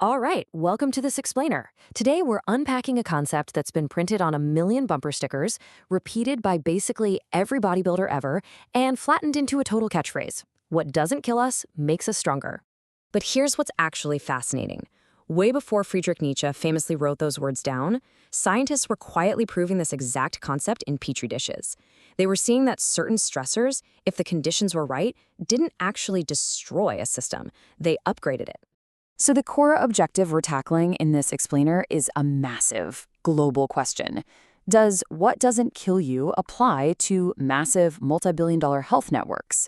All right, welcome to This Explainer. Today we're unpacking a concept that's been printed on a million bumper stickers, repeated by basically every bodybuilder ever, and flattened into a total catchphrase. What doesn't kill us makes us stronger. But here's what's actually fascinating. Way before Friedrich Nietzsche famously wrote those words down, scientists were quietly proving this exact concept in petri dishes. They were seeing that certain stressors, if the conditions were right, didn't actually destroy a system. They upgraded it. So the core objective we're tackling in this explainer is a massive, global question. Does what doesn't kill you apply to massive, multi-billion-dollar health networks?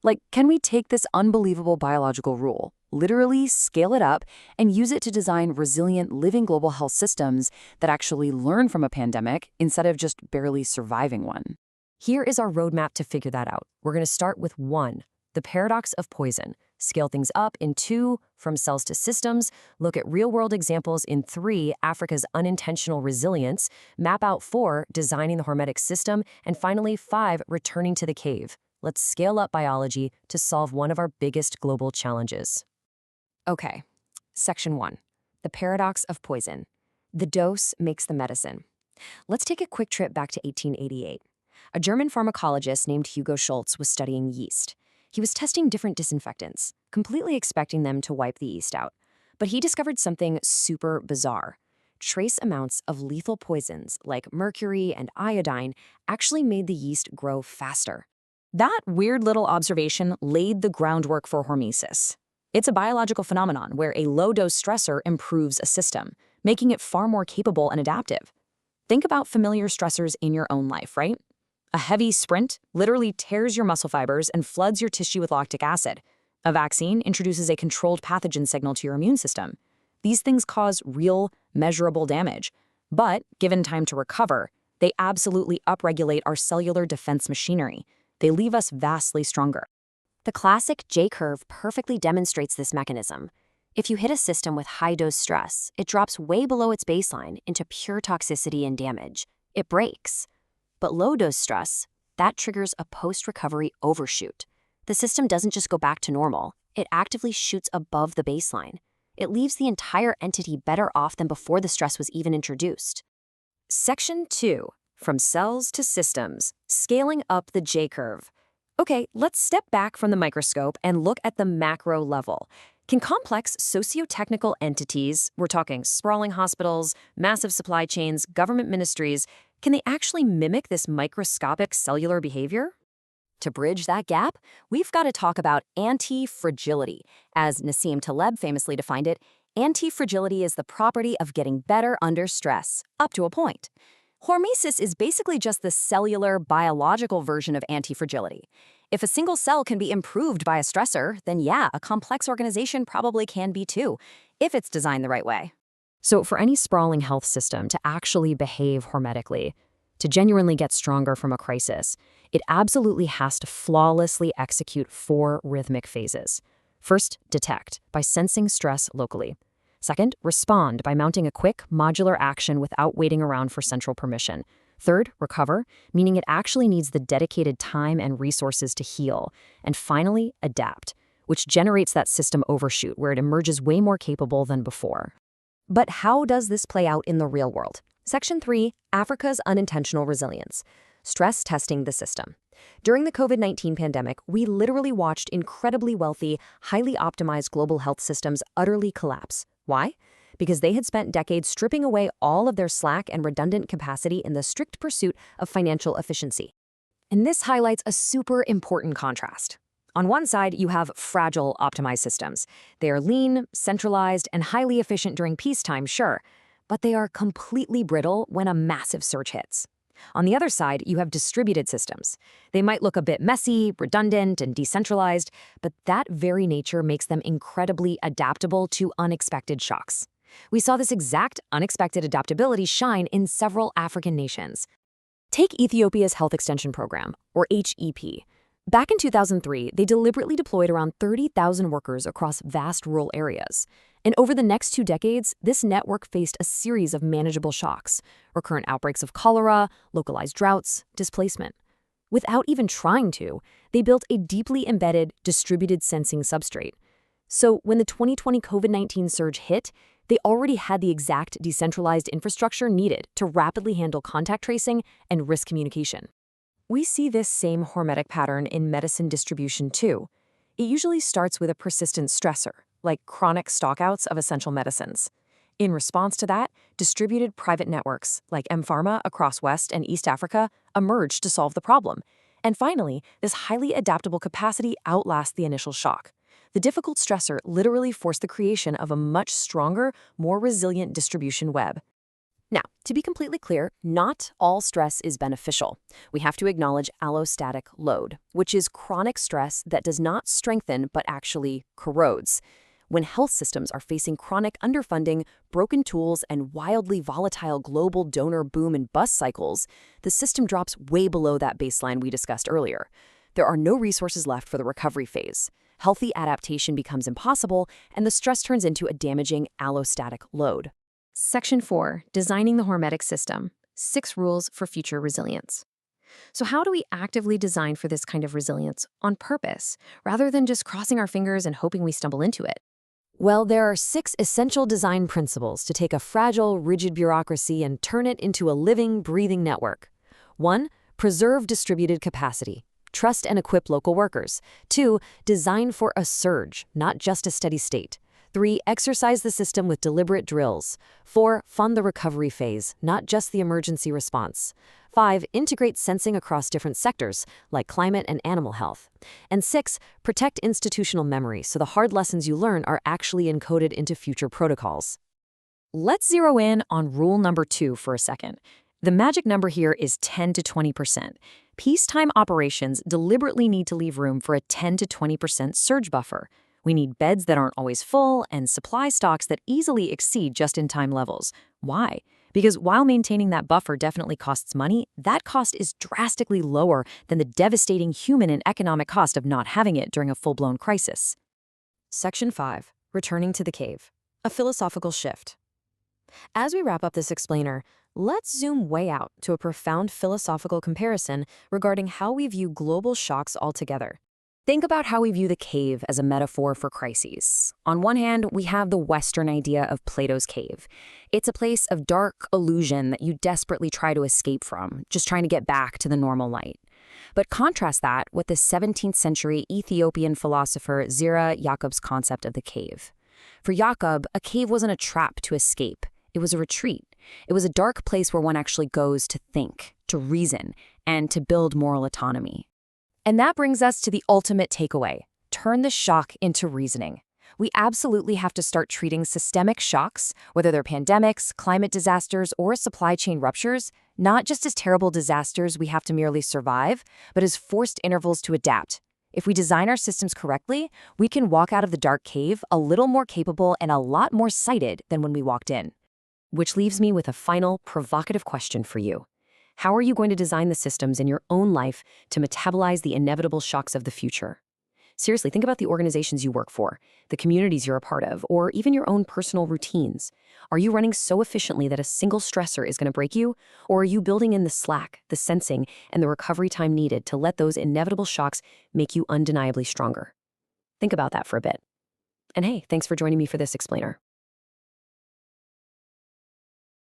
Like, can we take this unbelievable biological rule, literally scale it up, and use it to design resilient, living global health systems that actually learn from a pandemic instead of just barely surviving one? Here is our roadmap to figure that out. We're going to start with 1, the paradox of poison. Scale things up in 2, from cells to systems, look at real-world examples in 3, Africa's unintentional resilience, map out 4, designing the hormetic system, and finally 5, returning to the cave. Let's scale up biology to solve one of our biggest global challenges. Okay, Section 1, the paradox of poison. The dose makes the medicine. Let's take a quick trip back to 1888. A German pharmacologist named Hugo Schultz was studying yeast. He was testing different disinfectants, completely expecting them to wipe the yeast out. But he discovered something super bizarre. Trace amounts of lethal poisons like mercury and iodine actually made the yeast grow faster. That weird little observation laid the groundwork for hormesis. It's a biological phenomenon where a low-dose stressor improves a system, making it far more capable and adaptive. Think about familiar stressors in your own life, right? A heavy sprint literally tears your muscle fibers and floods your tissue with lactic acid. A vaccine introduces a controlled pathogen signal to your immune system. These things cause real, measurable damage. But, given time to recover, they absolutely upregulate our cellular defense machinery. They leave us vastly stronger. The classic J-curve perfectly demonstrates this mechanism. If you hit a system with high-dose stress, it drops way below its baseline into pure toxicity and damage. It breaks. But low-dose stress, that triggers a post-recovery overshoot. The system doesn't just go back to normal, it actively shoots above the baseline. It leaves the entire entity better off than before the stress was even introduced. Section 2, from cells to systems, scaling up the J-curve. Okay, let's step back from the microscope and look at the macro level. Can complex socio-technical entities, we're talking sprawling hospitals, massive supply chains, government ministries, can they actually mimic this microscopic cellular behavior? To bridge that gap, we've got to talk about anti-fragility. As Nassim Taleb famously defined it, anti-fragility is the property of getting better under stress, up to a point. Hormesis is basically just the cellular, biological version of anti-fragility. If a single cell can be improved by a stressor, then yeah, a complex organization probably can be too, if it's designed the right way. So for any sprawling health system to actually behave hormetically, to genuinely get stronger from a crisis, it absolutely has to flawlessly execute 4 rhythmic phases. First, detect, by sensing stress locally. Second, respond by mounting a quick, modular action without waiting around for central permission. Third, recover, meaning it actually needs the dedicated time and resources to heal. And finally, adapt, which generates that system overshoot where it emerges way more capable than before. But how does this play out in the real world? Section 3, Africa's unintentional resilience. Stress testing the system. During the COVID-19 pandemic, we literally watched incredibly wealthy, highly optimized global health systems utterly collapse. Why? Because they had spent decades stripping away all of their slack and redundant capacity in the strict pursuit of financial efficiency. And this highlights a super important contrast. On one side, you have fragile, optimized systems. They are lean, centralized, and highly efficient during peacetime, sure, but they are completely brittle when a massive surge hits. On the other side, you have distributed systems. They might look a bit messy, redundant, and decentralized, but that very nature makes them incredibly adaptable to unexpected shocks. We saw this exact unexpected adaptability shine in several African nations. Take Ethiopia's Health Extension Program, or HEP. Back in 2003, they deliberately deployed around 30,000 workers across vast rural areas. And over the next 2 decades, this network faced a series of manageable shocks, recurrent outbreaks of cholera, localized droughts, displacement. Without even trying to, they built a deeply embedded, distributed sensing substrate. So when the 2020 COVID-19 surge hit, they already had the exact decentralized infrastructure needed to rapidly handle contact tracing and risk communication. We see this same hormetic pattern in medicine distribution too. It usually starts with a persistent stressor, like chronic stockouts of essential medicines. In response to that, distributed private networks, like M-Pharma across West and East Africa, emerged to solve the problem. And finally, this highly adaptable capacity outlasts the initial shock. The difficult stressor literally forced the creation of a much stronger, more resilient distribution web. Now, to be completely clear, not all stress is beneficial. We have to acknowledge allostatic load, which is chronic stress that does not strengthen but actually corrodes. When health systems are facing chronic underfunding, broken tools, and wildly volatile global donor boom and bust cycles, the system drops way below that baseline we discussed earlier. There are no resources left for the recovery phase. Healthy adaptation becomes impossible, and the stress turns into a damaging allostatic load. Section 4, Designing the Hormetic System, 6 Rules for Future Resilience. So how do we actively design for this kind of resilience on purpose, rather than just crossing our fingers and hoping we stumble into it? Well, there are 6 essential design principles to take a fragile, rigid bureaucracy and turn it into a living, breathing network. 1. Preserve distributed capacity. Trust and equip local workers. 2. Design for a surge, not just a steady state. 3. Exercise the system with deliberate drills. 4. Fund the recovery phase, not just the emergency response. 5. Integrate sensing across different sectors, like climate and animal health. And 6. Protect institutional memory so the hard lessons you learn are actually encoded into future protocols. Let's zero in on rule number 2 for a second. The magic number here is 10 to 20%. Peacetime operations deliberately need to leave room for a 10 to 20% surge buffer. We need beds that aren't always full and supply stocks that easily exceed just-in-time levels. Why? Because while maintaining that buffer definitely costs money, that cost is drastically lower than the devastating human and economic cost of not having it during a full-blown crisis. Section 5. Returning to the cave. A philosophical shift. As we wrap up this explainer, let's zoom way out to a profound philosophical comparison regarding how we view global shocks altogether. Think about how we view the cave as a metaphor for crises. On one hand, we have the Western idea of Plato's cave. It's a place of dark illusion that you desperately try to escape from, just trying to get back to the normal light. But contrast that with the 17th century Ethiopian philosopher Zira Jacob's concept of the cave. For Jacob, a cave wasn't a trap to escape. It was a retreat. It was a dark place where one actually goes to think, to reason, and to build moral autonomy. And that brings us to the ultimate takeaway. Turn the shock into reasoning. We absolutely have to start treating systemic shocks, whether they're pandemics, climate disasters, or supply chain ruptures, not just as terrible disasters we have to merely survive, but as forced intervals to adapt. If we design our systems correctly, we can walk out of the dark cave a little more capable and a lot more sighted than when we walked in. Which leaves me with a final, provocative question for you. How are you going to design the systems in your own life to metabolize the inevitable shocks of the future? Seriously, think about the organizations you work for, the communities you're a part of, or even your own personal routines. Are you running so efficiently that a single stressor is going to break you? Or are you building in the slack, the sensing, and the recovery time needed to let those inevitable shocks make you undeniably stronger? Think about that for a bit. And hey, thanks for joining me for this explainer.